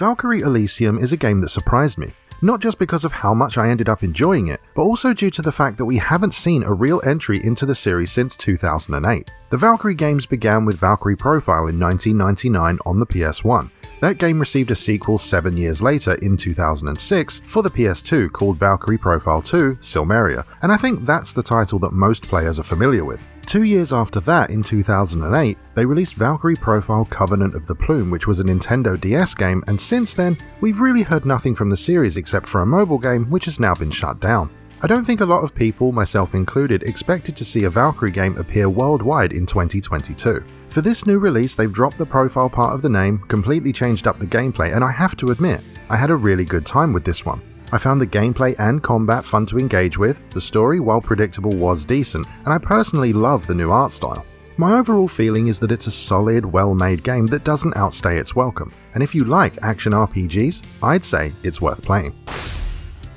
Valkyrie Elysium is a game that surprised me, not just because of how much I ended up enjoying it, but also due to the fact that we haven't seen a real entry into the series since 2008. The Valkyrie games began with Valkyrie Profile in 1999 on the PS1. That game received a sequel 7 years later in 2006 for the PS2 called Valkyrie Profile 2 Silmeria, and I think that's the title that most players are familiar with. 2 years after that, in 2008, they released Valkyrie Profile Covenant of the Plume, which was a Nintendo DS game, and since then, we've really heard nothing from the series except for a mobile game which has now been shut down. I don't think a lot of people, myself included, expected to see a Valkyrie game appear worldwide in 2022. For this new release, they've dropped the profile part of the name, completely changed up the gameplay, and I have to admit, I had a really good time with this one. I found the gameplay and combat fun to engage with, the story, while predictable, was decent, and I personally love the new art style. My overall feeling is that it's a solid, well-made game that doesn't outstay its welcome, and if you like action RPGs, I'd say it's worth playing.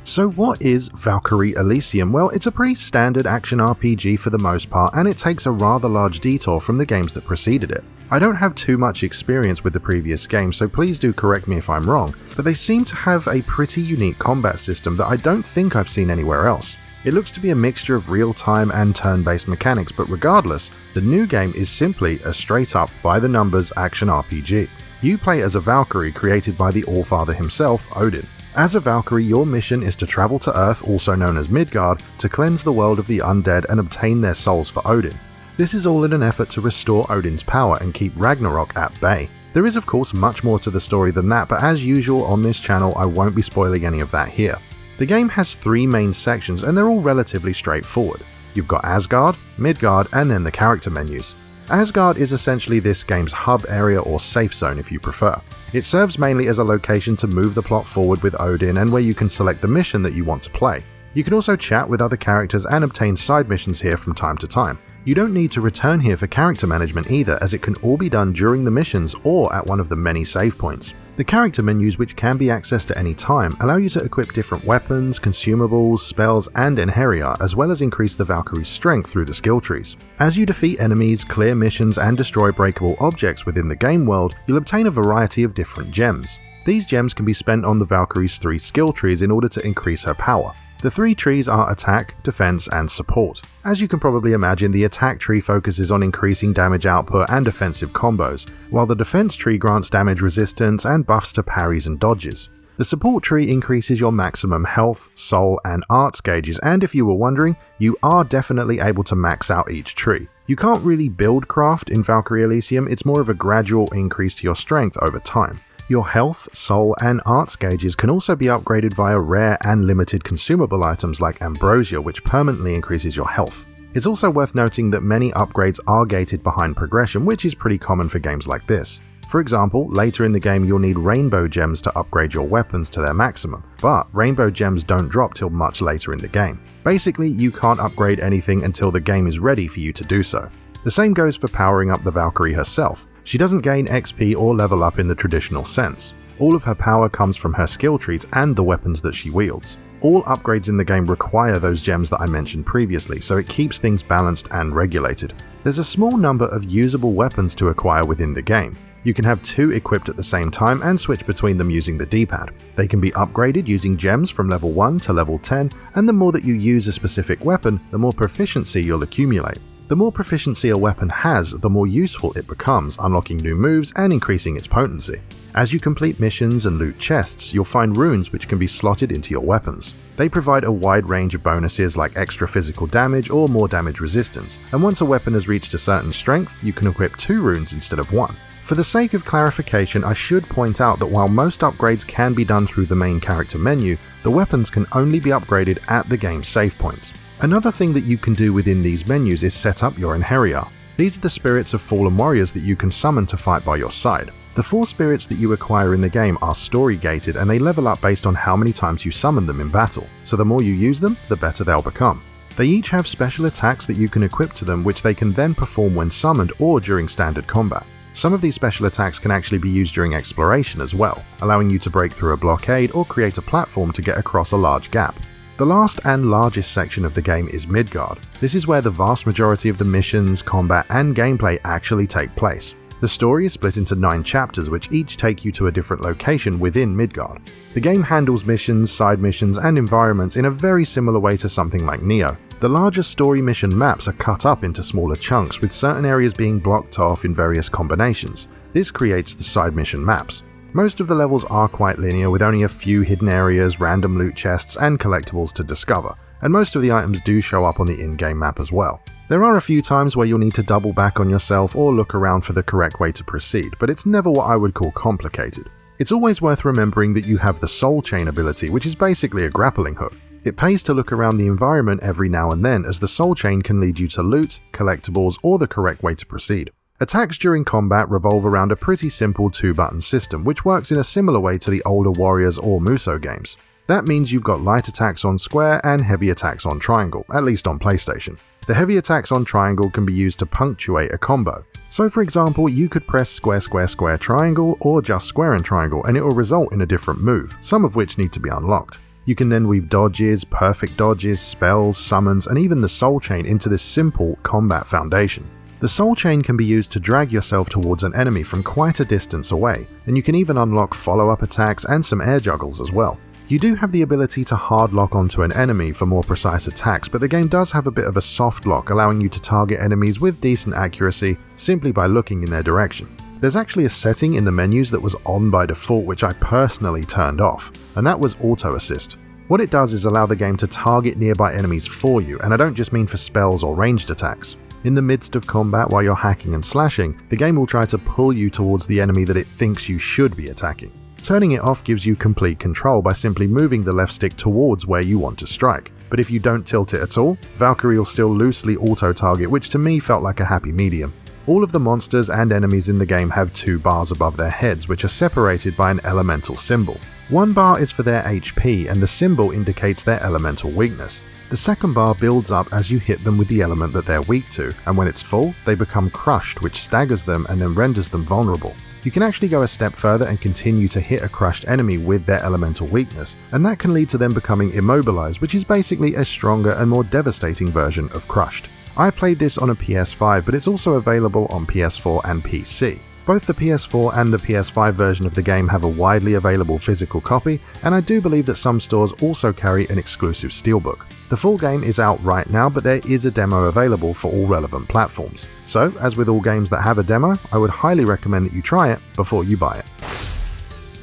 So what is Valkyrie Elysium? Well, it's a pretty standard action RPG for the most part, and it takes a rather large detour from the games that preceded it. I don't have too much experience with the previous game, so please do correct me if I'm wrong, but they seem to have a pretty unique combat system that I don't think I've seen anywhere else. It looks to be a mixture of real-time and turn-based mechanics, but regardless, the new game is simply a straight-up, by-the-numbers action RPG. You play as a Valkyrie created by the Allfather himself, Odin. As a Valkyrie, your mission is to travel to Earth, also known as Midgard, to cleanse the world of the undead and obtain their souls for Odin. This is all in an effort to restore Odin's power and keep Ragnarok at bay. There is of course much more to the story than that, but as usual on this channel I won't be spoiling any of that here. The game has 3 main sections and they're all relatively straightforward. You've got Asgard, Midgard, and then the character menus. Asgard is essentially this game's hub area or safe zone if you prefer. It serves mainly as a location to move the plot forward with Odin and where you can select the mission that you want to play. You can also chat with other characters and obtain side missions here from time to time. You don't need to return here for character management either, as it can all be done during the missions or at one of the many save points. The character menus, which can be accessed at any time, allow you to equip different weapons, consumables, spells, and enquiries, as well as increase the Valkyrie's strength through the skill trees. As you defeat enemies, clear missions, and destroy breakable objects within the game world, you'll obtain a variety of different gems. These gems can be spent on the Valkyrie's 3 skill trees in order to increase her power. The 3 trees are attack, defense, and support. As you can probably imagine, the attack tree focuses on increasing damage output and defensive combos, while the defense tree grants damage resistance and buffs to parries and dodges. The support tree increases your maximum health, soul, and arts gauges, and if you were wondering, you are definitely able to max out each tree. You can't really build craft in Valkyrie Elysium, it's more of a gradual increase to your strength over time. Your health, soul, and arts gauges can also be upgraded via rare and limited consumable items like ambrosia, which permanently increases your health. It's also worth noting that many upgrades are gated behind progression, which is pretty common for games like this. For example, later in the game you'll need rainbow gems to upgrade your weapons to their maximum, but rainbow gems don't drop till much later in the game. Basically, you can't upgrade anything until the game is ready for you to do so. The same goes for powering up the Valkyrie herself. She doesn't gain XP or level up in the traditional sense. All of her power comes from her skill trees and the weapons that she wields. All upgrades in the game require those gems that I mentioned previously, so it keeps things balanced and regulated. There's a small number of usable weapons to acquire within the game. You can have 2 equipped at the same time and switch between them using the D-pad. They can be upgraded using gems from level 1 to level 10, and the more that you use a specific weapon, the more proficiency you'll accumulate. The more proficiency a weapon has, the more useful it becomes, unlocking new moves and increasing its potency. As you complete missions and loot chests, you'll find runes which can be slotted into your weapons. They provide a wide range of bonuses like extra physical damage or more damage resistance, and once a weapon has reached a certain strength, you can equip 2 runes instead of 1. For the sake of clarification, I should point out that while most upgrades can be done through the main character menu, the weapons can only be upgraded at the game's save points. Another thing that you can do within these menus is set up your enquiries. These are the spirits of fallen warriors that you can summon to fight by your side. The 4 spirits that you acquire in the game are story gated and they level up based on how many times you summon them in battle, so the more you use them, the better they'll become. They each have special attacks that you can equip to them, which they can then perform when summoned or during standard combat. Some of these special attacks can actually be used during exploration as well, allowing you to break through a blockade or create a platform to get across a large gap. The last and largest section of the game is Midgard. This is where the vast majority of the missions, combat, and gameplay actually take place. The story is split into 9 chapters which each take you to a different location within Midgard. The game handles missions, side missions, and environments in a very similar way to something like Nioh. The larger story mission maps are cut up into smaller chunks, with certain areas being blocked off in various combinations. This creates the side mission maps. Most of the levels are quite linear, with only a few hidden areas, random loot chests, and collectibles to discover, and most of the items do show up on the in-game map as well. There are a few times where you'll need to double back on yourself or look around for the correct way to proceed, but it's never what I would call complicated. It's always worth remembering that you have the soul chain ability, which is basically a grappling hook. It pays to look around the environment every now and then, as the soul chain can lead you to loot, collectibles, or the correct way to proceed. Attacks during combat revolve around a pretty simple 2-button system, which works in a similar way to the older Warriors or Musou games. That means you've got light attacks on square and heavy attacks on triangle, at least on PlayStation. The heavy attacks on triangle can be used to punctuate a combo. So for example, you could press square square square triangle or just square and triangle and it will result in a different move, some of which need to be unlocked. You can then weave dodges, perfect dodges, spells, summons, and even the soul chain into this simple combat foundation. The soul chain can be used to drag yourself towards an enemy from quite a distance away, and you can even unlock follow-up attacks and some air juggles as well. You do have the ability to hard lock onto an enemy for more precise attacks, but the game does have a bit of a soft lock, allowing you to target enemies with decent accuracy simply by looking in their direction. There's actually a setting in the menus that was on by default which I personally turned off, and that was auto assist. What it does is allow the game to target nearby enemies for you, and I don't just mean for spells or ranged attacks. In the midst of combat while you're hacking and slashing, the game will try to pull you towards the enemy that it thinks you should be attacking. Turning it off gives you complete control by simply moving the left stick towards where you want to strike. But if you don't tilt it at all, Valkyrie will still loosely auto-target, which to me felt like a happy medium. All of the monsters and enemies in the game have 2 bars above their heads, which are separated by an elemental symbol. One bar is for their HP, and the symbol indicates their elemental weakness. The second bar builds up as you hit them with the element that they're weak to, and when it's full, they become crushed, which staggers them and then renders them vulnerable. You can actually go a step further and continue to hit a crushed enemy with their elemental weakness, and that can lead to them becoming immobilized, which is basically a stronger and more devastating version of crushed. I played this on a PS5, but it's also available on PS4 and PC. Both the PS4 and the PS5 version of the game have a widely available physical copy, and I do believe that some stores also carry an exclusive steelbook. The full game is out right now, but there is a demo available for all relevant platforms. So, as with all games that have a demo, I would highly recommend that you try it before you buy it.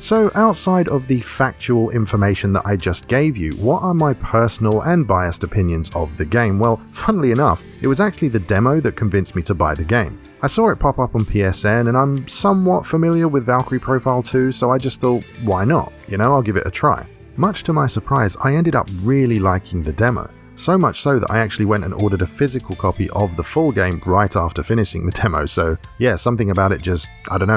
So, outside of the factual information that I just gave you, what are my personal and biased opinions of the game? Well, funnily enough, it was actually the demo that convinced me to buy the game. I saw it pop up on PSN, and I'm somewhat familiar with Valkyrie Profile 2, so I just thought, why not? I'll give it a try. Much to my surprise, I ended up really liking the demo. So much so that I actually went and ordered a physical copy of the full game right after finishing the demo, so yeah, something about it just,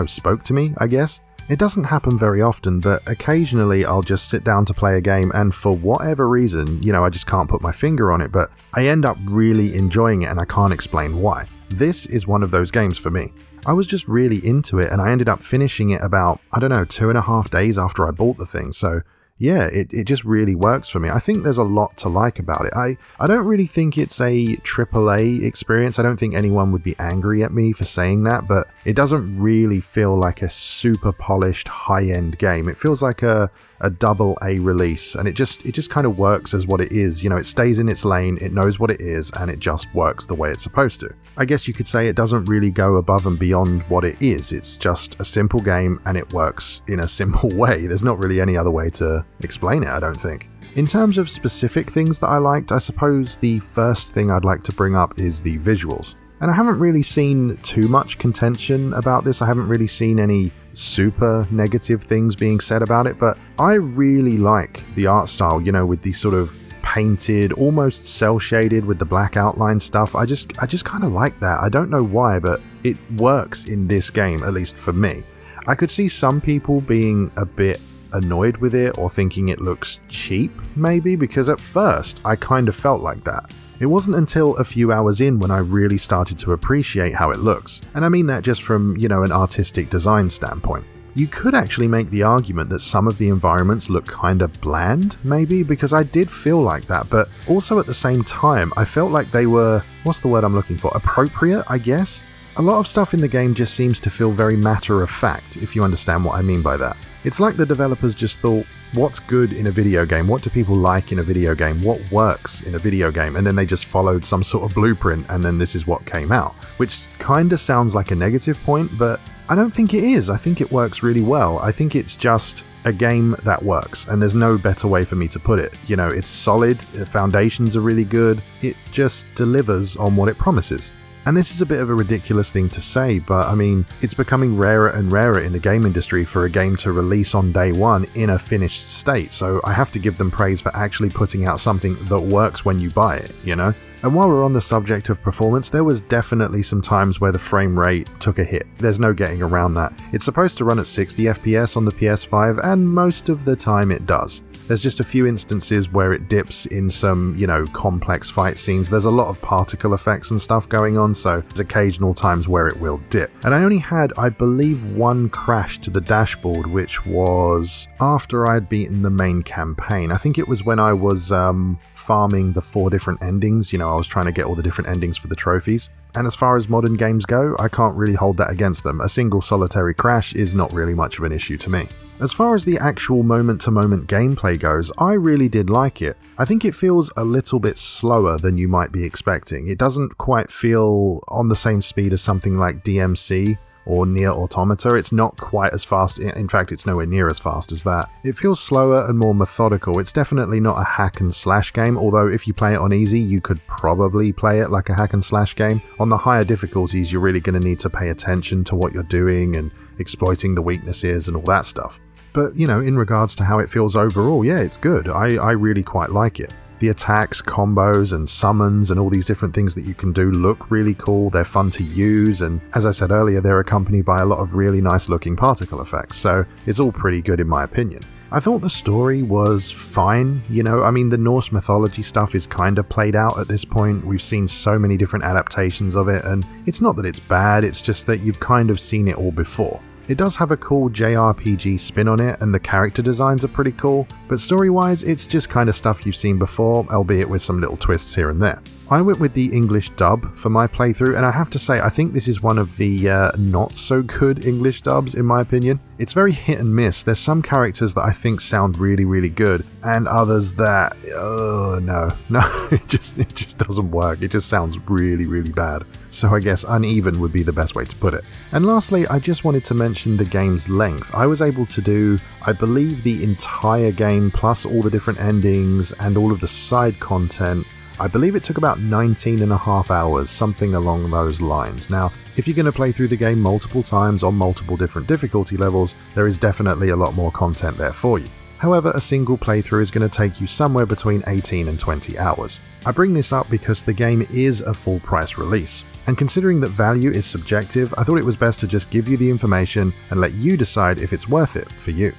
spoke to me, I guess. It doesn't happen very often, but occasionally I'll just sit down to play a game and for whatever reason, I just can't put my finger on it, but I end up really enjoying it and I can't explain why. This is one of those games for me. I was just really into it and I ended up finishing it about, 2.5 days after I bought the thing, so yeah, it just really works for me. I think there's a lot to like about it. I don't really think it's a AAA experience. I don't think anyone would be angry at me for saying that, but it doesn't really feel like a super polished high-end game. It feels like a AA release, and it just kind of works as what it is. It stays in its lane, it knows what it is, and it just works the way it's supposed to. I guess you could say it doesn't really go above and beyond what it is. It's just a simple game, and it works in a simple way. There's not really any other way to explain it, I don't think. In terms of specific things that I liked, I suppose the first thing I'd like to bring up is the visuals. And I haven't really seen too much contention about this. I haven't really seen any super negative things being said about it, but I really like the art style, with the sort of painted, almost cel-shaded with the black outline stuff. I just kind of like that. I don't know why, but it works in this game, at least for me. I could see some people being a bit annoyed with it or thinking it looks cheap, maybe, because at first I kind of felt like that. It wasn't until a few hours in when I really started to appreciate how it looks, and I mean that just from, an artistic design standpoint. You could actually make the argument that some of the environments look kind of bland, maybe, because I did feel like that, but also at the same time, I felt like they were, what's the word I'm looking for, appropriate, I guess? A lot of stuff in the game just seems to feel very matter of fact, if you understand what I mean by that. It's like the developers just thought, what's good in a video game? What do people like in a video game? What works in a video game? And then they just followed some sort of blueprint, and then this is what came out. Which kinda sounds like a negative point, but I don't think it is. I think it works really well. I think it's just a game that works, and there's no better way for me to put it. You know, it's solid, the foundations are really good, it just delivers on what it promises. And this is a bit of a ridiculous thing to say, but I mean, it's becoming rarer and rarer in the game industry for a game to release on day one in a finished state, so I have to give them praise for actually putting out something that works when you buy it, you know? And while we're on the subject of performance, there was definitely some times where the frame rate took a hit. There's no getting around that. It's supposed to run at 60 FPS on the PS5, and most of the time it does. There's just a few instances where it dips in some, you know, complex fight scenes. There's a lot of particle effects and stuff going on, so there's occasional times where it will dip. And I only had, I believe, one crash to the dashboard, which was after I'd beaten the main campaign. I think it was when I was farming the 4 different endings. You know, I was trying to get all the different endings for the trophies. And as far as modern games go, I can't really hold that against them. A single solitary crash is not really much of an issue to me. As far as the actual moment-to-moment gameplay goes, I really did like it. I think it feels a little bit slower than you might be expecting. It doesn't quite feel on the same speed as something like DMC or Nier Automata. It's not quite as fast, in fact it's nowhere near as fast as that. It feels slower and more methodical. It's definitely not a hack and slash game, although if you play it on easy you could probably play it like a hack and slash game. On the higher difficulties you're really going to need to pay attention to what you're doing and exploiting the weaknesses and all that stuff. But you know, in regards to how it feels overall, yeah, it's good. I really quite like it. The attacks, combos, and summons, and all these different things that you can do look really cool, they're fun to use, and as I said earlier, they're accompanied by a lot of really nice looking particle effects, so it's all pretty good in my opinion. I thought the story was fine, you know, I mean the Norse mythology stuff is kind of played out at this point. We've seen so many different adaptations of it, and it's not that it's bad, it's just that you've kind of seen it all before. It does have a cool JRPG spin on it, and the character designs are pretty cool, but story-wise it's just kind of stuff you've seen before, albeit with some little twists here and there. I went with the English dub for my playthrough, and I have to say I think this is one of the not so good English dubs in my opinion. It's very hit and miss. There's some characters that I think sound really, really good, and others that, no, it just doesn't work. It just sounds really, really bad. So I guess uneven would be the best way to put it. And lastly, I just wanted to mention the game's length. I was able to do, I believe, the entire game plus all the different endings and all of the side content. I believe it took about 19.5 hours, something along those lines. Now, if you're going to play through the game multiple times on multiple different difficulty levels, there is definitely a lot more content there for you. However, a single playthrough is going to take you somewhere between 18 and 20 hours. I bring this up because the game is a full price release, and considering that value is subjective, I thought it was best to just give you the information and let you decide if it's worth it for you.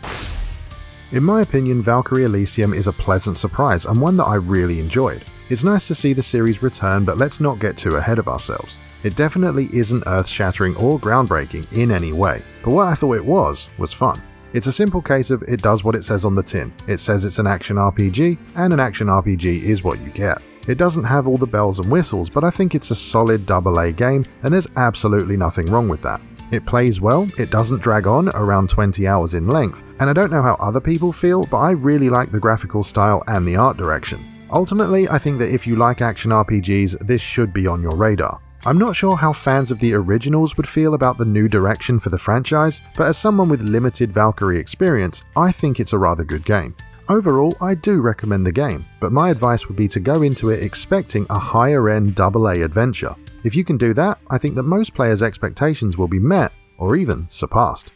In my opinion, Valkyrie Elysium is a pleasant surprise and one that I really enjoyed. It's nice to see the series return, but let's not get too ahead of ourselves. It definitely isn't earth-shattering or groundbreaking in any way, but what I thought it was fun. It's a simple case of it does what it says on the tin. It says it's an action RPG, and an action RPG is what you get. It doesn't have all the bells and whistles, but I think it's a solid AA game, and there's absolutely nothing wrong with that. It plays well, it doesn't drag on, around 20 hours in length, and I don't know how other people feel, but I really like the graphical style and the art direction. Ultimately, I think that if you like action RPGs, this should be on your radar. I'm not sure how fans of the originals would feel about the new direction for the franchise, but as someone with limited Valkyrie experience, I think it's a rather good game. Overall, I do recommend the game, but my advice would be to go into it expecting a higher-end AA adventure. If you can do that, I think that most players' expectations will be met, or even surpassed.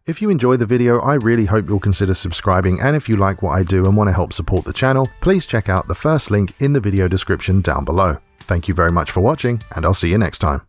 If you enjoy the video, I really hope you'll consider subscribing, and if you like what I do and want to help support the channel, please check out the first link in the video description down below. Thank you very much for watching, and I'll see you next time.